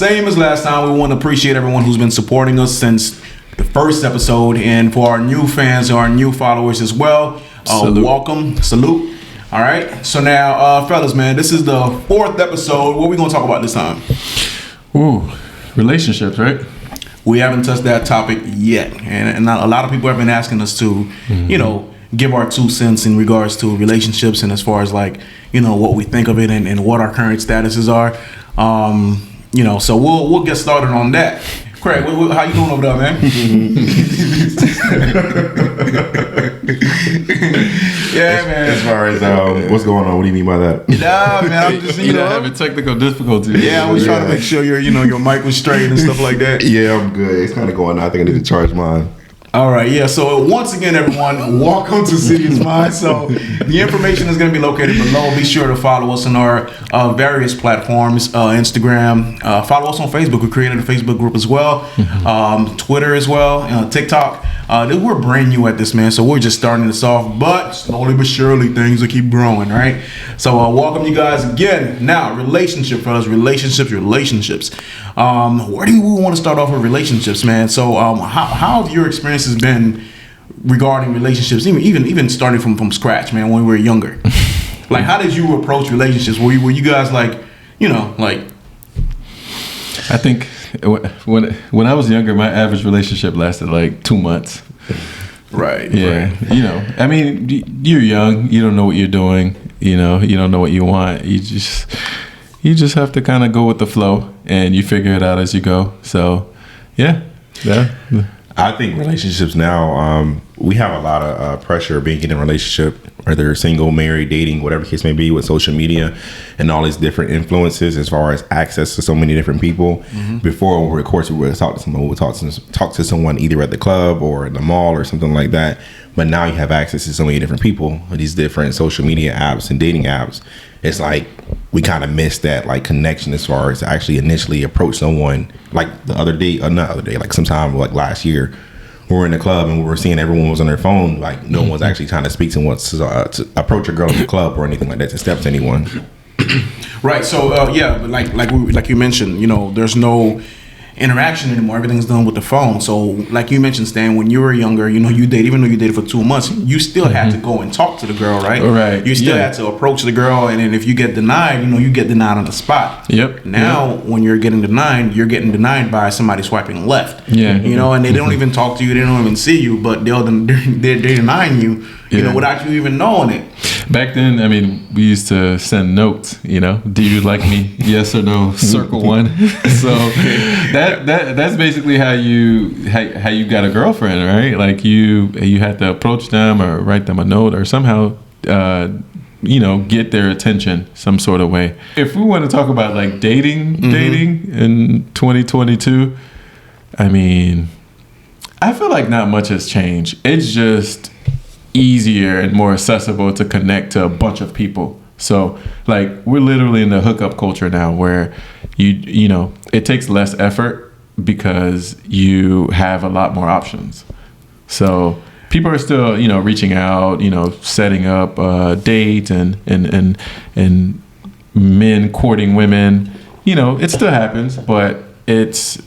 Same as last time, we want to appreciate everyone who's been supporting us since the first episode, and for our new fans or our new followers as well, welcome, salute. All right, so now, fellas, man, this is the 4th episode. What are we gonna talk about this time? Ooh, relationships, right? We haven't touched that topic yet, and a lot of people have been asking us to, give our 2 cents in regards to relationships and as far as like, what we think of it and what our current statuses are. So we'll get started on that. Craig, how you doing over there, man? Yeah, man. As far as what's going on, what do you mean by that? Nah, man, I'm just having technical difficulties. Yeah, I was trying to make sure your mic was straight and stuff like that. Yeah, I'm good. It's kind of going on. I think I need to charge mine. All right, yeah. So once again, everyone, welcome to City is Mine. So the information is going to be located below. Be sure to follow us on our various platforms, Instagram. Follow us on Facebook. We created a Facebook group as well. Twitter as well. TikTok. We're brand new at this, man. So we're just starting this off, but slowly but surely things will keep growing, right? So welcome you guys again. Now, relationship, fellas. Relationships. Where do we want to start off with relationships, man? So how have your experiences been regarding relationships, even starting from scratch, man, when we were younger? Like, how did you approach relationships? Were you guys like I think when I was younger, my average relationship lasted like 2 months. Right. Yeah. Right. I mean, you're young. You don't know what you're doing. You don't know what you want. You just have to kind of go with the flow, and you figure it out as you go. So, yeah. I think relationships now, we have a lot of pressure being in a relationship, whether single, married, dating, whatever the case may be, with social media and all these different influences as far as access to so many different people. Mm-hmm. Before, of course, we would talk to someone. We would talk to someone either at the club or at the mall or something like that. But now you have access to so many different people with these different social media apps and dating apps. It's like we kind of missed that like connection as far as actually initially approach someone. Like like sometime like last year, we were in the club and we were seeing everyone was on their phone. Like no one's actually trying to speak to someone to approach a girl in the club or anything like that, to step to anyone. Right. So like you mentioned, there's no interaction anymore. Everything's done with the phone. So like you mentioned, Stan, when you were younger, even though you dated for 2 months, you still had to go and talk to the girl, right? Right. You still had to approach the girl, and then if you get denied, you get denied on the spot. Yep. Now when you're getting denied by somebody swiping left. Yeah. And they don't even talk to you, they don't even see you, but they're denying you, without you even knowing it. Back then, I mean, we used to send notes, do you like me? Yes or no, circle 1. So that's basically how you got a girlfriend, right? Like you had to approach them or write them a note or somehow get their attention some sort of way. If we want to talk about like dating in 2022, I mean, I feel like not much has changed. It's just easier and more accessible to connect to a bunch of people. So like we're literally in the hookup culture now where it takes less effort because you have a lot more options. So people are still reaching out, setting up dates and men courting women. It still happens, but it's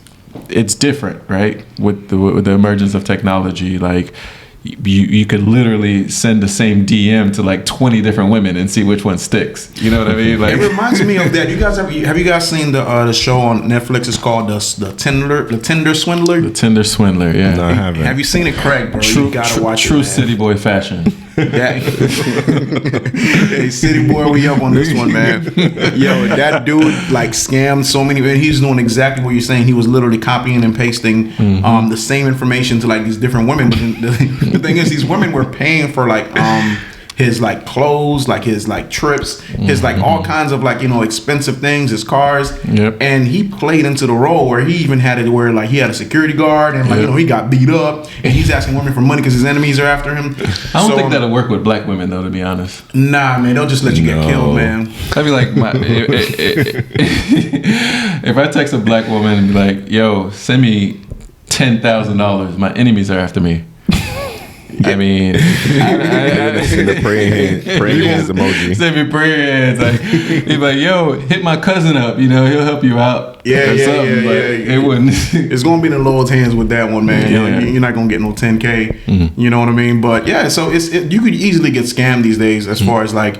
different, right? With the emergence of technology, like you could literally send the same DM to like 20 different women and see which one sticks. You know what I mean? Like, it reminds me of that. You guys have you guys seen the show on Netflix? It's called the Tinder Swindler. The Tinder Swindler. Yeah. No, I haven't. Have you seen it, Craig? Bro, you gotta watch true it. True city boy fashion. Hey, city boy, we up on this one, man. Yo, that dude like scammed so many. He's doing exactly what you're saying. He was literally copying and pasting the same information to like these different women. But the thing is, these women were paying for like his like clothes, like his like trips, his like all kinds of like expensive things, his cars. Yep. And he played into the role where he even had it where like he had a security guard and like he got beat up and he's asking women for money because his enemies are after him. I don't think that'll work with black women though, to be honest. Nah, man, they'll just let you get killed, man. I'd be like, if I text a black woman and be like, yo, send me $10,000, my enemies are after me. I mean, the praying hands emoji. Send me praying hands. Like, he's like, yo, hit my cousin up. He'll help you out. Yeah, or something, but it wouldn't. It's gonna be in the Lord's hands with that one, man. Yeah. You're not gonna get no 10K. You know what I mean? But yeah, so you could easily get scammed these days as far as like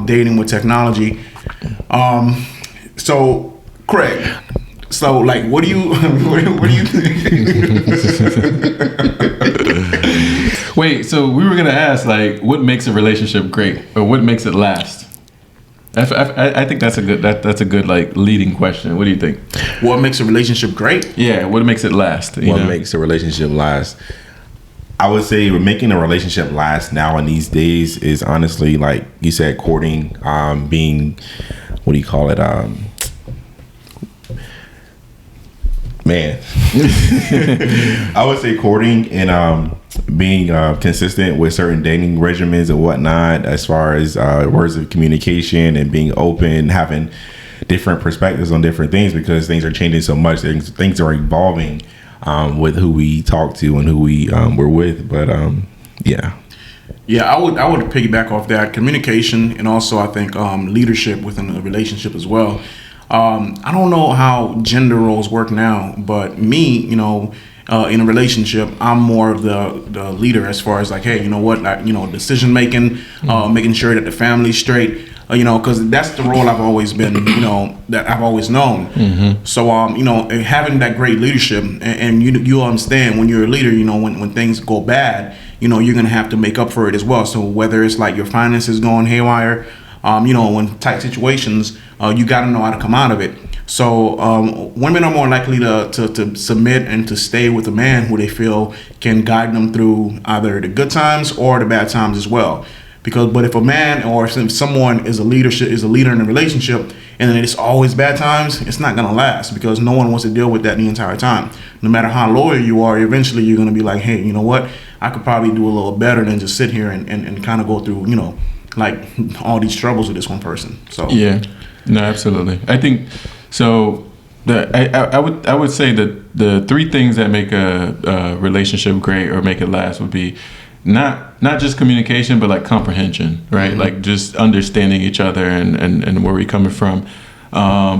dating with technology. So Craig, so like, what do you what do you think? Wait, so we were gonna ask like, what makes a relationship great, or what makes it last? I think that's a good like leading question. What do you think? What makes a relationship great? Yeah, what makes it last? What makes a relationship last? I would say making a relationship last now in these days is honestly, like you said, courting, being, what do you call it? Man, I would say courting and being consistent with certain dating regimens and whatnot, as far as words of communication and being open, having different perspectives on different things, because things are changing so much. Things are evolving with who we talk to and who we're with. But yeah. Yeah, I would piggyback off that. Communication, and also I think leadership within a relationship as well. I don't know how gender roles work now, but me, in a relationship, I'm more of the leader as far as like, hey, you know what, like, decision making, making sure that the family's straight, because that's the role I've always been, that I've always known. So, having that great leadership, and you understand when you're a leader, when things go bad, you're gonna have to make up for it as well. So whether it's like your finances going haywire, when tight situations, you got to know how to come out of it. So women are more likely to submit and to stay with a man who they feel can guide them through either the good times or the bad times as well. But if a man or if someone is a leader in a relationship and then it's always bad times, it's not gonna last, because no one wants to deal with that the entire time. No matter how loyal you are, eventually you're gonna be like, hey, you know what? I could probably do a little better than just sit here and kind of go through, like all these troubles with this one person. So yeah, no, absolutely. I think so. I would say that the three things that make a relationship great or make it last would be not just communication, but like comprehension, right? Like just understanding each other and where we're coming from.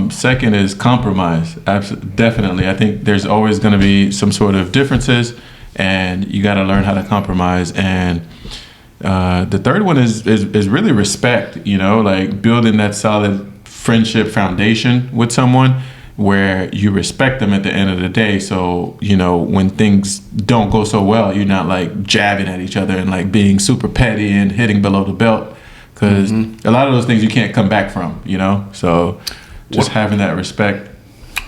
Second is compromise. Definitely. I think there's always going to be some sort of differences, and you got to learn how to compromise. And the third one is really respect, like building that solid friendship foundation with someone where you respect them at the end of the day. So, when things don't go so well, you're not like jabbing at each other and like being super petty and hitting below the belt, because a lot of those things you can't come back from, so just having that respect.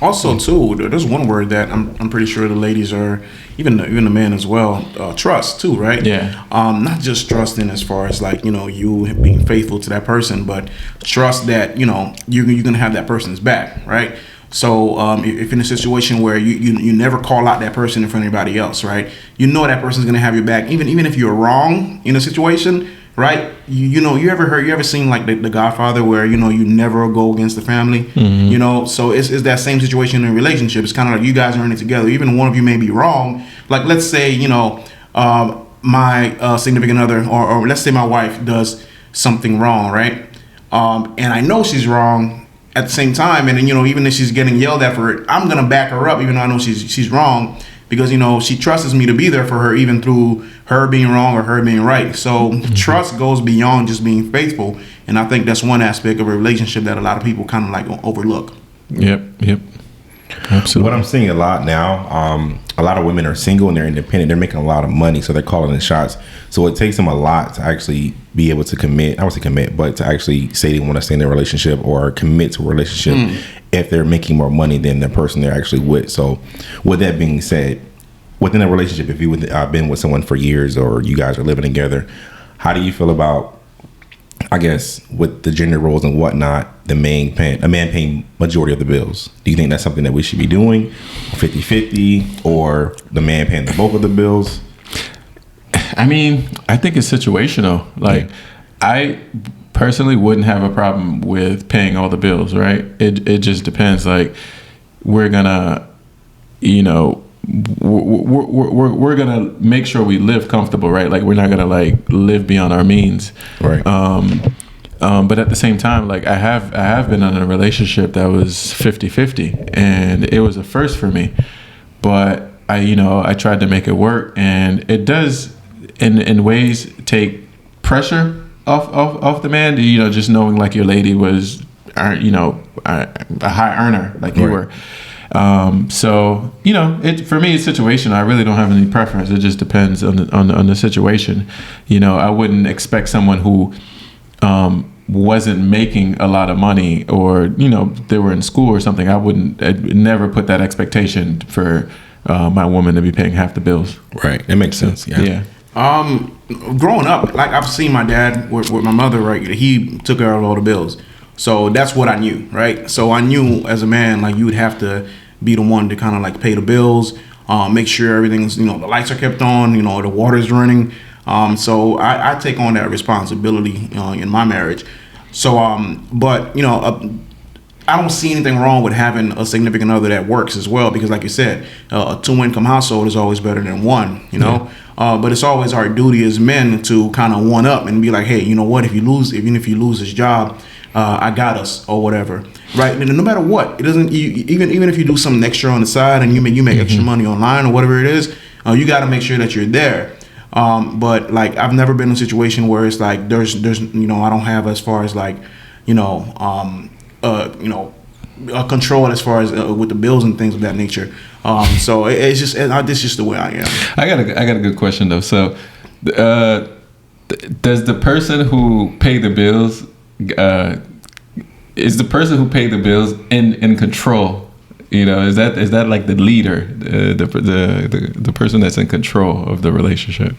Also, too, there's one word that I'm pretty sure the ladies are, even the men as well, trust too, right? Yeah. Not just trusting as far as like, you being faithful to that person, but trust that, you're gonna have that person's back, right? So if in a situation where you never call out that person in front of anybody else, right? That person's gonna have your back, even if you're wrong in a situation, right? You ever seen like the Godfather, where you never go against the family, so it's that same situation in a relationship. It's kind of like you guys are in it together. Even one of you may be wrong. Like let's say my significant other, or let's say my wife does something wrong, right? And I know she's wrong at the same time, and then even if she's getting yelled at for it, I'm gonna back her up, even though I know she's wrong, because she trusts me to be there for her, even through her being wrong or her being right. So trust goes beyond just being faithful, and I think that's one aspect of a relationship that a lot of people kind of like overlook. Yep, absolutely. What I'm seeing a lot now, a lot of women are single and they're independent. They're making a lot of money, so they're calling the shots. So it takes them a lot to actually be able to commit. I would say commit, but to actually say they want to stay in a relationship or commit to a relationship if they're making more money than the person they're actually with. So with that being said, within a relationship, if you've been with someone for years or you guys are living together, how do you feel about, I guess, with the gender roles and whatnot, a man paying majority of the bills? Do you think that's something that we should be doing, 50-50, or the man paying the bulk of the bills? I mean, I think it's situational. Like, I personally wouldn't have a problem with paying all the bills, right? It just depends. Like, we're gonna, we're gonna make sure we live comfortable, right? Like, we're not gonna like live beyond our means, right? But at the same time, like I have been in a relationship that was 50-50, and it was a first for me. But I tried to make it work, and it does in ways take pressure off the man. Just knowing like your lady was a high earner like you were. So for me, it's situational. I really don't have any preference. It just depends on the situation. I wouldn't expect someone who wasn't making a lot of money, or they were in school or something. I'd never put that expectation for my woman to be paying half the bills. Right, it makes sense. Yeah. Growing up, like I've seen my dad with my mother, right? He took care of all the bills. So that's what I knew, right? So I knew as a man, like you would have to be the one to kind of like pay the bills, make sure everything's, the lights are kept on, the water's running. So I take on that responsibility in my marriage. So, but I don't see anything wrong with having a significant other that works as well, because like you said, a 2-income household is always better than one, but it's always our duty as men to kind of one up and be like, hey, you know what, even if you lose this job, I got us, or whatever, right? And no matter what, it doesn't. Even if you do something extra on the side and you make extra money online or whatever it is, you got to make sure that you're there. But like I've never been in a situation where it's like there's I don't have as far as like a control as far as with the bills and things of that nature. So it's just the way I am. I got a good question though. So does the person who paid the bills is the person who paid the bills in control? Is that like the leader, the person that's in control of the relationship?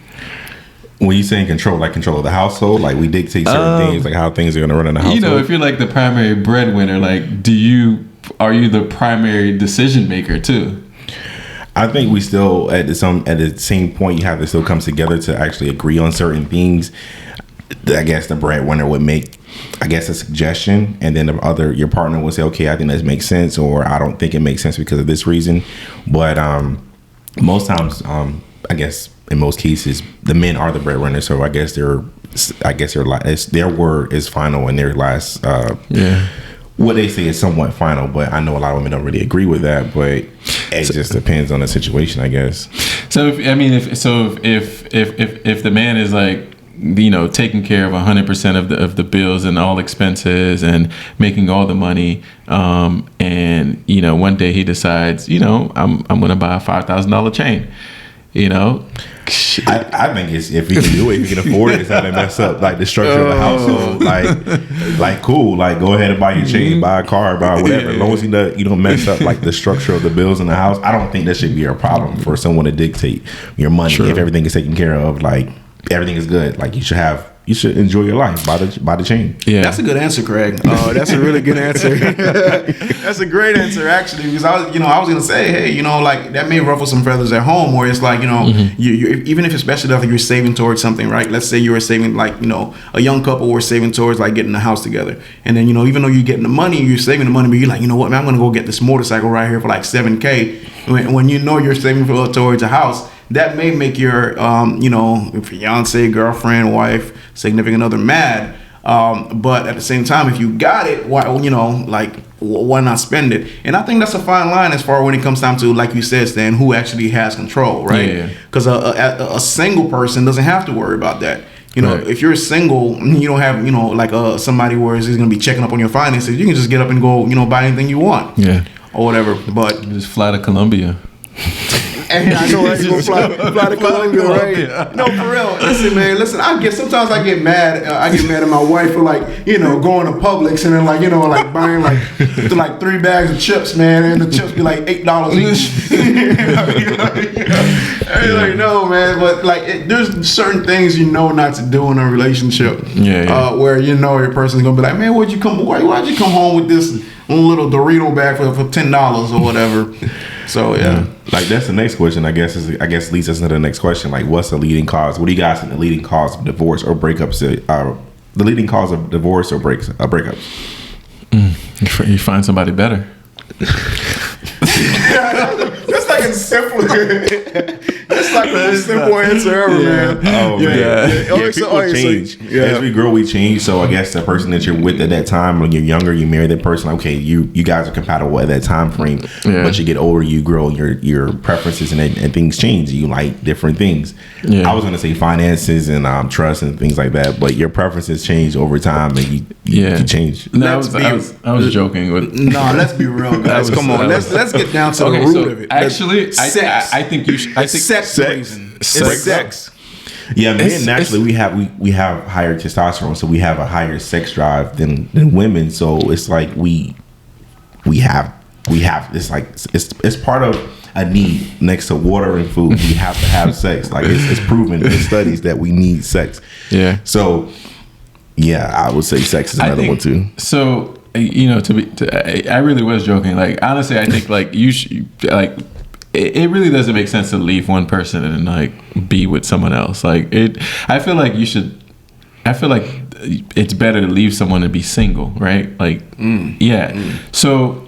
When you say control, like control of the household, like we dictate certain things, like how things are going to run in the household. If you're like the primary breadwinner, like are you the primary decision maker too? I think we still at the same point you have to still come together to actually agree on certain things. I guess the breadwinner would make, a suggestion, and then your partner will say, okay, I think that makes sense, or I don't think it makes sense because of this reason. But most times, I guess in most cases, the men are the breadwinner, so I guess their word is final, and their last what they say is somewhat final. But I know a lot of women don't really agree with that, but it just depends on the situation, I guess. So if the man is like, taking care of 100% of the bills and all expenses and making all the money, and one day he decides, I'm gonna buy a $5,000 chain, I think it's, if you can do it, if you can afford it, it's not gonna mess up like the structure of the household. Like cool, like go ahead and buy your chain, buy a car, buy whatever. As long as you don't mess up like the structure of the bills in the house, I don't think that should be a problem for someone to dictate your money. Sure. If everything is taken care of, like everything is good, like you should enjoy your life. Buy the chain. Yeah, that's a good answer, Craig. That's a really good answer. That's a great answer, actually, because I was gonna say, hey, like that may ruffle some feathers at home, where it's like, you even if especially if you're saving towards something, right? Let's say you were saving, like, a young couple were saving towards like getting a house together, and then even though you're getting the money, you're saving the money, but you're like, what, man, I'm gonna go get this motorcycle right here for like $7,000, when you're saving towards a house. That may make your, fiance, girlfriend, wife, significant other mad. But at the same time, if you got it, why not spend it? And I think that's a fine line as far when it comes down to, like you said, Stan, who actually has control, right? Because a single person doesn't have to worry about that. Right. If you're single, you don't have, like somebody where is going to be checking up on your finances. You can just get up and go, buy anything you want. Yeah. Or whatever. But just fly to Colombia. And I know I go fly to Colombia, right? No, for real. Listen, sometimes I get mad. I get mad at my wife for like, going to Publix and then like buying like 3 bags of chips, man, and the chips be like $8 each. Like, no, man, but like there's certain things not to do in a relationship. Where your person's gonna be like, man, why'd you come home with this little Dorito bag for $10 or whatever? So yeah. Like that's the next question. I guess leads us into the next question. Like, what's the leading cause? What do you guys think the leading cause of divorce or breakups? The leading cause of divorce or breakups? You find somebody better. That's like fucking simple. That's like the most simple answer ever, man. Oh man, Yeah. People change. As we grow, we change. So I guess the person that you're with at that time, when you're younger, you marry that person. Okay, you guys are compatible at that time frame. Yeah. But you get older, you grow, your preferences and things change. You like different things. Yeah. I was gonna say finances and trust and things like that, but your preferences change over time, and you change. No, I was joking with. No, let's be real, guys. Come on, let's get down to the root of it. Actually, I think you should. I think Sex. It's sex. Yeah, men naturally we have higher testosterone, so we have a higher sex drive than women. So it's like we have it's like it's part of a need next to water and food. We have to have sex. Like it's proven in studies that we need sex. Yeah. So yeah, I would say sex is another one too. So I really was joking. Like honestly, I think like you should like. It really doesn't make sense to leave one person and like be with someone else. Like I feel like it's better to leave someone and be single, right? Like, So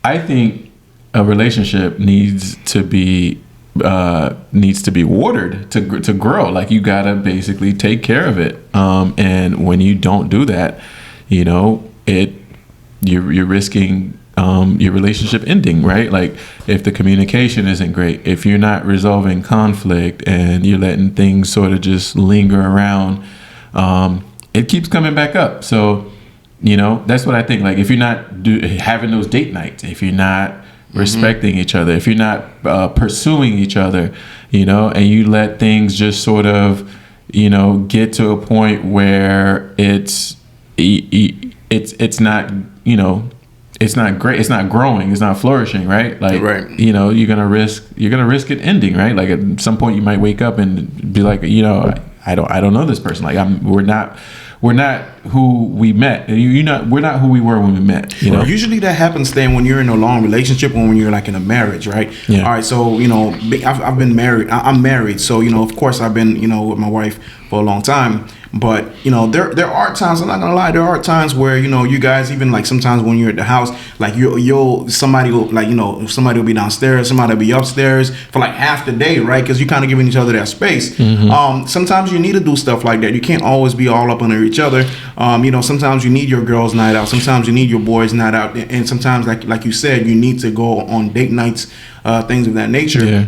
I think a relationship needs to be watered to grow. Like you gotta basically take care of it. And when you don't do that, you're risking your relationship ending, right? Like if the communication isn't great, if you're not resolving conflict and you're letting things sort of just linger around, it keeps coming back up. So, that's what I think. Like if you're not having those date nights, if you're not respecting each other, if you're not pursuing each other, and you let things just sort of, get to a point where it's not, it's not great. It's not growing. It's not flourishing, right? Like, you're gonna risk it ending, right? Like at some point you might wake up and be like, I don't know this person. Like we're not who we met. We're not who we were when we met. Usually that happens then when you're in a long relationship or when you're like in a marriage, right? Yeah. All right. So I've been married. I'm married. So of course I've been with my wife for a long time. But there are times, I'm not gonna lie, there are times where you guys, even like sometimes when you're at the house, like somebody will be downstairs, somebody will be upstairs for like half the day, right? Because you're kind of giving each other that space. Sometimes you need to do stuff like that. You can't always be all up under each other. Sometimes you need your girls' night out. Sometimes you need your boys' night out, and sometimes like you said, you need to go on date nights. Things of that nature. Yeah.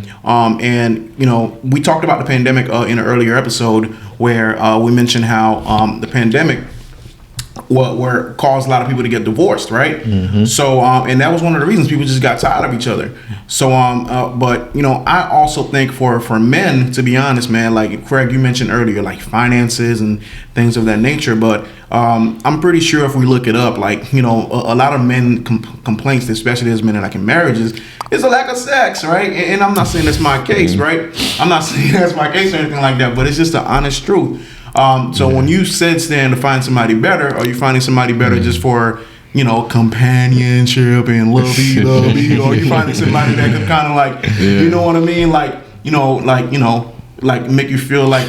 We talked about the pandemic in an earlier episode where we mentioned how the pandemic where caused a lot of people to get divorced, right? So and that was one of the reasons people just got tired of each other. So but I also think for men, to be honest, man, like Craig, you mentioned earlier, like finances and things of that nature, but I'm pretty sure if we look it up, like a lot of men complaints, especially as men like in marriages, is a lack of sex, right? And I'm not saying that's my case, right? I'm not saying that's my case or anything like that, but it's just the honest truth. So when you said stand to find somebody better, are you finding somebody better just for companionship and lovey, or you finding somebody that could kind of like you know what I mean, like make you feel like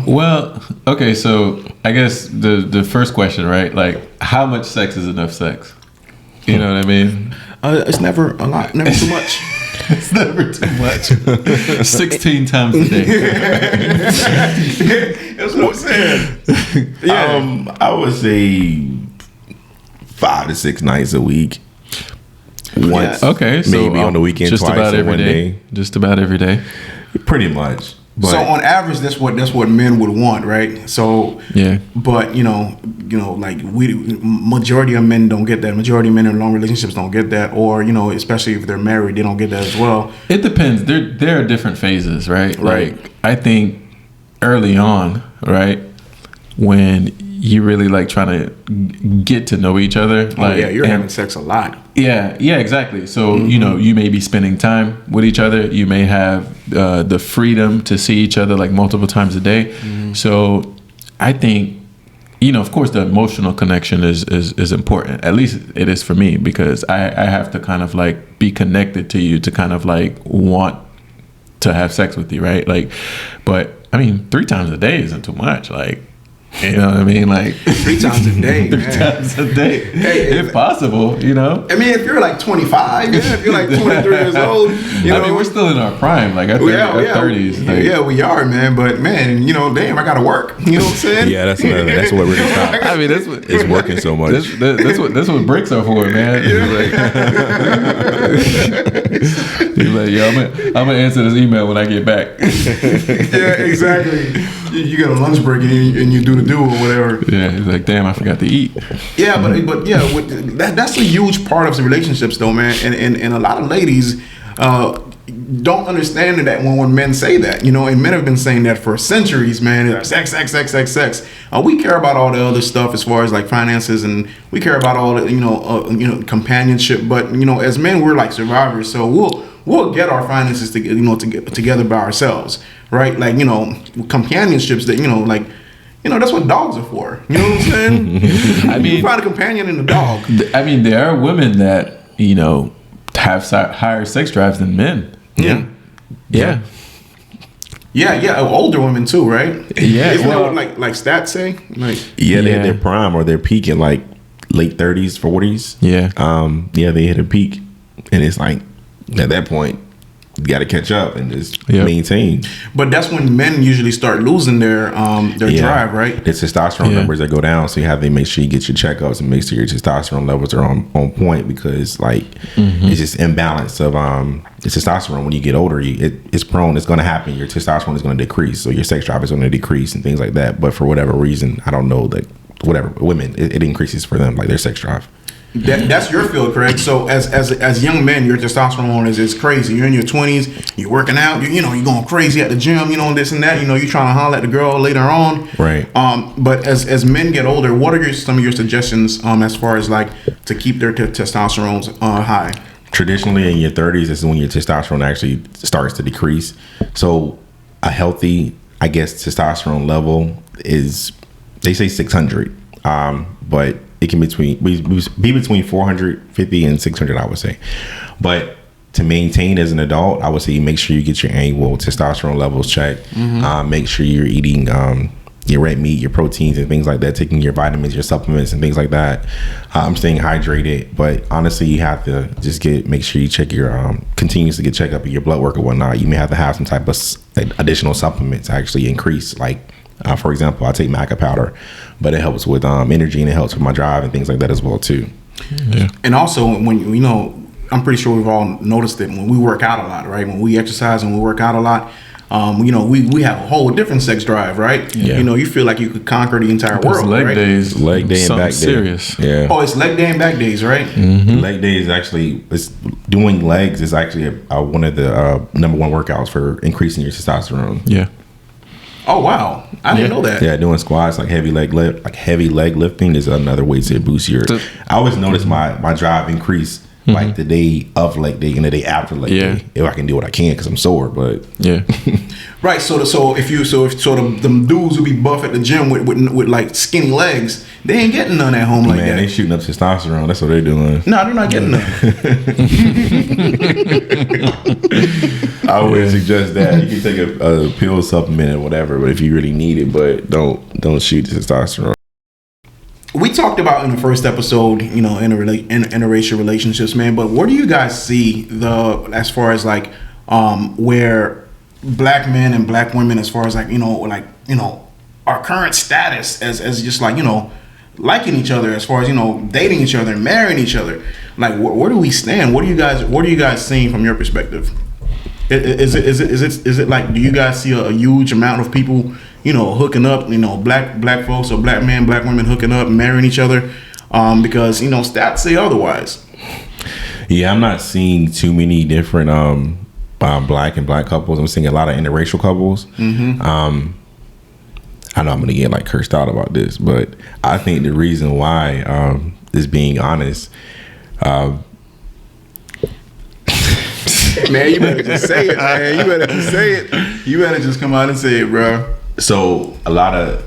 Well, okay, so I guess the first question, right? Like how much sex is enough sex? You know what I mean? It's never a lot, never too much. It's never too much. 16 times a day. That's what I'm saying. Yeah. I would say 5 to 6 nights a week. Once. Okay, so maybe on the weekend, just twice about or every one day. Just about every day. Pretty much. But so on average, that's what men would want, right? So yeah. But like majority of men don't get that. Majority of men in long relationships don't get that, or especially if they're married, they don't get that as well. It depends. There are different phases, right? Like I think early on, right, when you really like trying to get to know each other. Like, you're having sex a lot. Yeah, exactly. So, you may be spending time with each other. You may have the freedom to see each other like multiple times a day. So I think, of course, the emotional connection is important. At least it is for me, because I have to kind of like be connected to you to kind of like want to have sex with you, right? Like, but I mean, 3 times a day isn't too much. Like, You know what I mean? Like 3 times a day, three man. times a day, if possible. You know. I mean, if you're like 25, yeah, if you're like 23 years old, you know, I mean, we're still in our prime, like our 30s. Like, yeah, we are, man. But man, you know, damn, I gotta work. You know what I'm saying? Yeah, that's what we're gonna stop. I mean, that's what It's working so much. That's what bricks are for, man. He's like, yo, I'm gonna answer this email when I get back. Yeah, exactly. You got a lunch break and you do the do or whatever. Yeah, he's like, damn, I forgot to eat. Yeah, but yeah, that's a huge part of the relationships, though, man. And a lot of ladies don't understand that when men say that, you know, and men have been saying that for centuries, man. Like, sex. We care about all the other stuff as far as like finances, and we care about all the companionship. But you know, as men, we're like survivors, so we'll get our finances together by ourselves, right? Like, you know, companionships that, you know, like, you know, that's what dogs are for. You know what I'm saying? I mean, you find a companion in a dog. I mean, there are women that, you know, have higher sex drives than men. Yeah. Older women too, right? Yeah. Isn't that what like stats say? Like, Yeah, they hit their prime or their peak in like late 30s, 40s. Yeah. They hit a peak, and it's like at that point you got to catch up and just maintain. But that's when men usually start losing their drive, right? The testosterone numbers that go down, so you have to make sure you get your checkups and make sure your testosterone levels are on point, because like it's just imbalance of the testosterone. When you get older, it's going to happen. Your testosterone is going to decrease, so your sex drive is going to decrease and things like that. But for whatever reason, I don't know, that whatever women, it increases for them, like their sex drive. That's your field, correct? So as young men, your testosterone is crazy. You're in your 20s, you're working out, you're going crazy at the gym, you know, this and that. You know, you're trying to holler at the girl later on. Right. But as men get older, what are some of your suggestions as far as like to keep their testosterone high? Traditionally, in your 30s is when your testosterone actually starts to decrease. So a healthy, I guess, testosterone level is, they say 600, but it can be between 450 and 600, I would say. But to maintain as an adult, I would say make sure you get your annual testosterone levels checked. Make sure you're eating your red meat, your proteins and things like that, taking your vitamins, your supplements and things like that. I'm staying hydrated, but honestly, you have to just make sure you check your continuously get checked up of your blood work or whatnot. You may have to have some type of additional supplements to actually increase, like for example, I take maca powder, but it helps with energy and it helps with my drive and things like that as well too. Yeah. And also, when you know, I'm pretty sure we've all noticed it when we work out a lot, right? When we exercise and we work out a lot, you know, we have a whole different sex drive, right? Yeah. You know, you feel like you could conquer the entire world, leg right? days, leg day and something back day. serious. Yeah. Oh, it's leg day and back days, right? Leg day is actually, doing legs is actually one of the number one workouts for increasing your testosterone. Yeah. Oh wow, I didn't know that. Yeah, doing squats, like heavy leg lifting is another way to boost your. I always notice my drive increase like the day of leg day and the day after leg day, if I can do what I can, because I'm sore. But right. So if them dudes who be buff at the gym with like skinny legs, they ain't getting none at home like that. Man, they shooting up testosterone. That's what they're doing. No, they're not getting none. I would suggest that you can take a pill supplement or whatever, but if you really need it, but don't shoot the testosterone. We talked about in the first episode, you know, interracial relationships, man. But where do you guys see as far as like where black men and black women, as far as like our current status as just like, you know, liking each other, as far as, you know, dating each other and marrying each other? Like where do we stand? What are you guys seeing from your perspective? Is it like, do you guys see a huge amount of people, you know, hooking up, you know, black folks or black men, black women hooking up, marrying each other, because, you know, stats say otherwise? Yeah, I'm not seeing too many different black and black couples. I'm seeing a lot of interracial couples. I know I'm gonna get like cursed out about this, but I think the reason why is being honest. Man, you better just say it, man. You better just say it. You better just come out and say it, bro. So a lot of,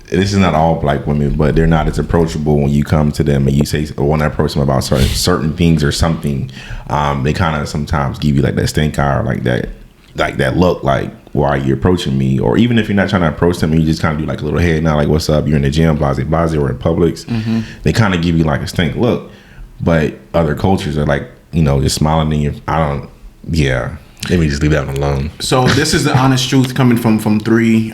this is not all black women, but they're not as approachable when you come to them and you say, or when I approach them about certain things or something. They kind of sometimes give you like that stink eye, or like that look, like, why are you approaching me? Or even if you're not trying to approach them, you just kind of do like a little head nod, like, what's up? You're in the gym, blase, blase, or in Publix. They kind of give you like a stink look. But other cultures are like, you know, just smiling in your, let me just leave that one alone. So this is the honest truth coming from three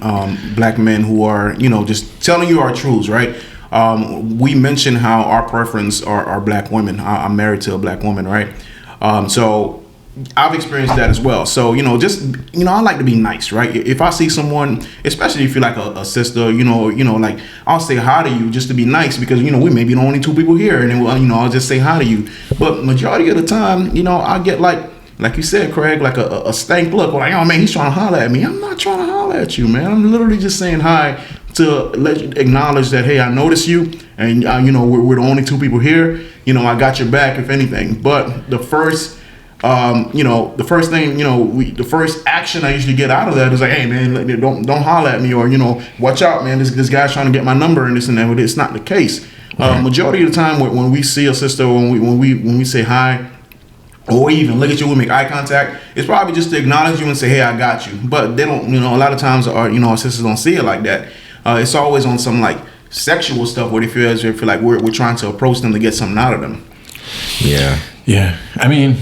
black men who are, you know, just telling you our truths, right? We mentioned how our preference are black women. I'm married to a black woman, right? So I've experienced that as well. So, you know, just, you know, I like to be nice, right? If I see someone, especially if you're like a sister, you know, like I'll say hi to you just to be nice because, you know, we may be the only two people here and then, you know, I'll just say hi to you. But majority of the time, you know, I get like you said, Craig, like a stank look. Like, oh man, he's trying to holler at me. I'm not trying to holler at you, man. I'm literally just saying hi to let you acknowledge that, hey, I noticed you, and you know, we're the only two people here. You know, I got your back if anything. But the first, you know, the first thing, you know, the first action I usually get out of that is like, hey man, don't holler at me, or, you know, watch out, man. This guy's trying to get my number and this and that. But it's not the case. Majority of the time, when we see a sister, when we say hi, or even look at you, we make eye contact, it's probably just to acknowledge you and say, hey, I got you. But they don't, you know, a lot of times our sisters don't see it like that. It's always on some like sexual stuff where they feel like we're trying to approach them to get something out of them. Yeah. I mean,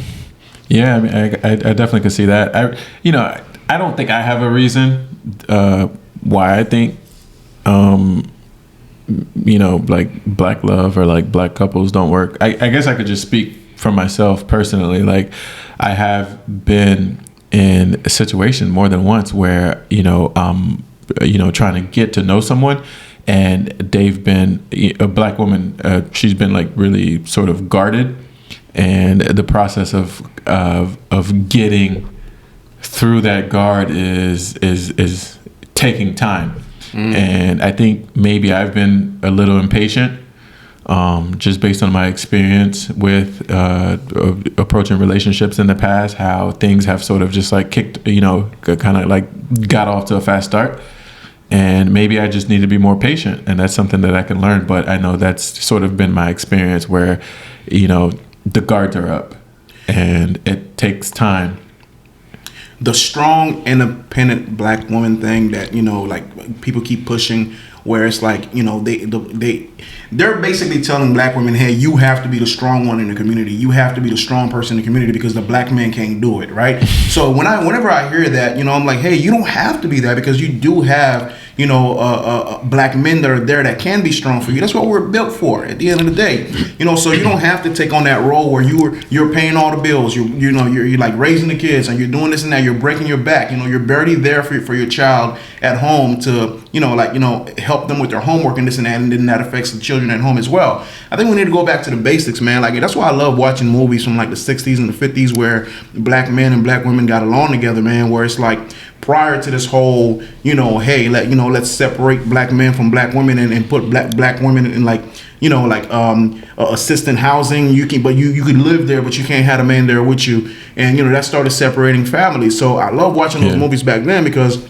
I definitely can see that. I don't think I have a reason why I think, you know, like black love or like black couples don't work. I guess I could just speak for myself personally. Like, I have been in a situation more than once where, you know, trying to get to know someone, and they've been a black woman. She's been like really sort of guarded, and the process of getting through that guard is taking time. And I think maybe I've been a little impatient. Just based on my experience with approaching relationships in the past, how things have sort of just like kicked, you know, kind of like got off to a fast start. And maybe I just need to be more patient, and that's something that I can learn. But I know that's sort of been my experience where, you know, the guards are up and it takes time. The strong, independent black woman thing that, you know, like people keep pushing, where it's like, you know, they're basically telling black women, hey, you have to be the strong one in the community. You have to be the strong person in the community because the black man can't do it, right? So whenever I hear that, you know, I'm like, hey, you don't have to be that, because you do have, you know, black men that are there that can be strong for you. That's what we're built for at the end of the day. You know, so you don't have to take on that role where you're paying all the bills. You're like raising the kids and you're doing this and that. You're breaking your back. You know, you're barely there for your child at home to, you know, like, you know, help them with their homework and this and that, and then that affects the children at home as well. I think we need to go back to the basics, man. Like, that's why I love watching movies from like the 60s and the 50s where black men and black women got along together, man, where it's like, prior to this whole, you know, hey, let's separate black men from black women and put black women in like, you know, like assistant housing. You can live there, but you can't have a man there with you. And, you know, that started separating families. So I love watching those movies back then, because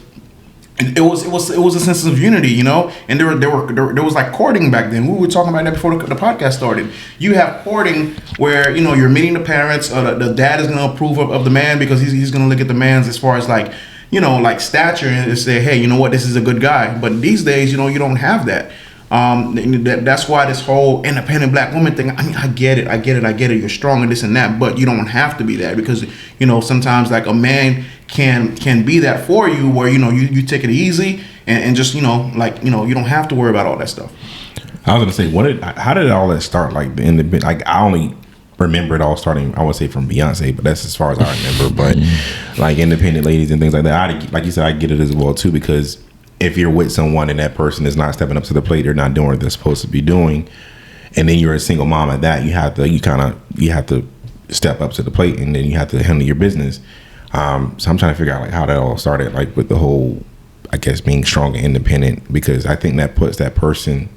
it was a sense of unity, you know. And there was like courting back then. We were talking about that before the podcast started. You have courting where, you know, you're meeting the parents. The dad is going to approve of the man because he's going to look at the man's as far as like, you know, like stature, and say, hey, you know what, this is a good guy. But these days, you know, you don't have that. That's why this whole independent black woman thing, I mean, I get it. You're strong and this and that, but you don't have to be that, because, you know, sometimes like a man can be that for you, where, you know, you take it easy and just, you know, like, you know, you don't have to worry about all that stuff. I was gonna say, how did all that start? Like like I only remember it all starting, I would say, from Beyonce, but that's as far as I remember. But like independent ladies and things like that, like you said, I get it as well too, because if you're with someone and that person is not stepping up to the plate, they're not doing what they're supposed to be doing, and then you're a single mom at that, you have to step up to the plate, and then you have to handle your business. So I'm trying to figure out like how that all started, like with the whole, I guess, being strong and independent, because I think that puts that person.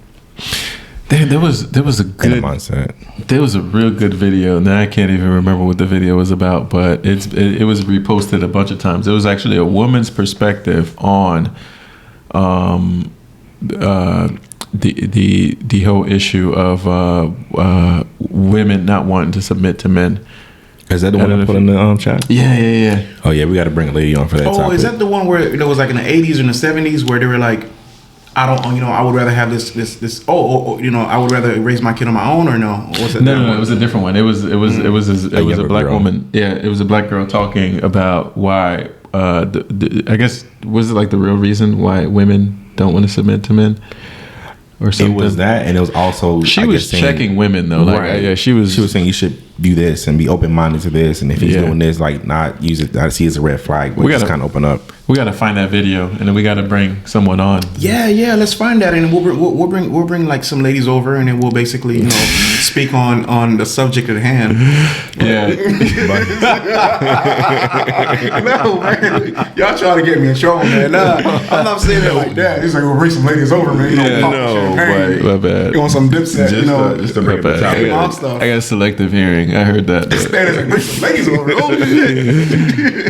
There was a good mindset. There was a real good video. Now I can't even remember what the video was about, but it was reposted a bunch of times. It was actually a woman's perspective on the whole issue of women not wanting to submit to men, Is that the one I put in the chat? Yeah. Oh yeah, we got to bring a lady on for that. Oh, topic. is that the one where it was like in the 80s or in the 70s where they were like, I would rather have this. I would rather raise my kid on my own, or no? Or was it No, it was a different one. It was a black girl. woman. Yeah, it was a black girl talking about why. I guess was it like the real reason why women don't want to submit to men, or something? It was that, and it was also she was checking women though. Like, right. yeah, she was saying you should do this and be open minded to this, and if he's doing this, like not use it. I see it as a red flag, but just kind of open up. We got to find that video, and then we got to bring someone on. Yeah. Let's find that, and we'll bring like some ladies over, and then we'll basically speak on the subject at hand. Yeah. No, man, y'all trying to get me in trouble, man. Nah, I'm not saying it like that. It's like we'll bring some ladies over, man. My bad. You want some Dipset, just to bring it to topic. I got selective hearing. I heard that. Like, bring some ladies over. Oh shit.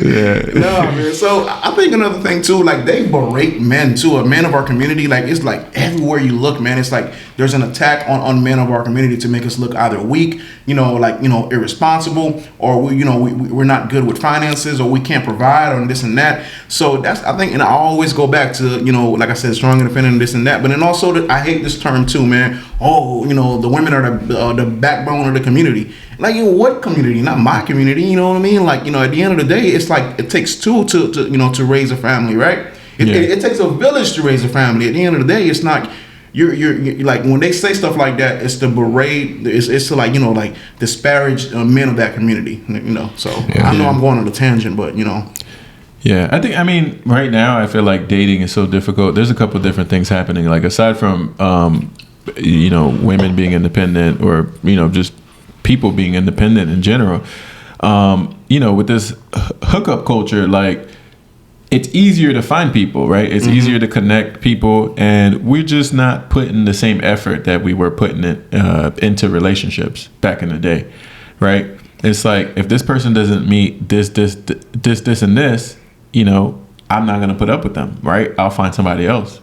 Yeah. No, man. So I think another thing too, like they berate men too. A man of our community, like it's like everywhere you look, man. It's like there's an attack on men of our community to make us look either weak, irresponsible, or we're not good with finances, or we can't provide, or this and that. So that's, I think, and I always go back to like I said, strong, independent, this and that. But then also I hate this term too, man. Oh, the women are the backbone of the community. Like, what community? Not my community. You know what I mean? Like, at the end of the day, it's like it takes two to raise a family, right? It takes a village to raise a family. At the end of the day, it's not you're like, when they say stuff like that, it's to berate, it's to like disparage men of that community. So I know I'm going on a tangent, but Yeah, I mean, right now I feel like dating is so difficult. There's a couple different things happening. Like, aside from women being independent, or just people being independent in general, with this hookup culture, like, it's easier to find people, right? It's easier to connect people, and we're just not putting the same effort that we were putting into relationships back in the day, right? It's like, if this person doesn't meet this, and this, I'm not going to put up with them, right? I'll find somebody else.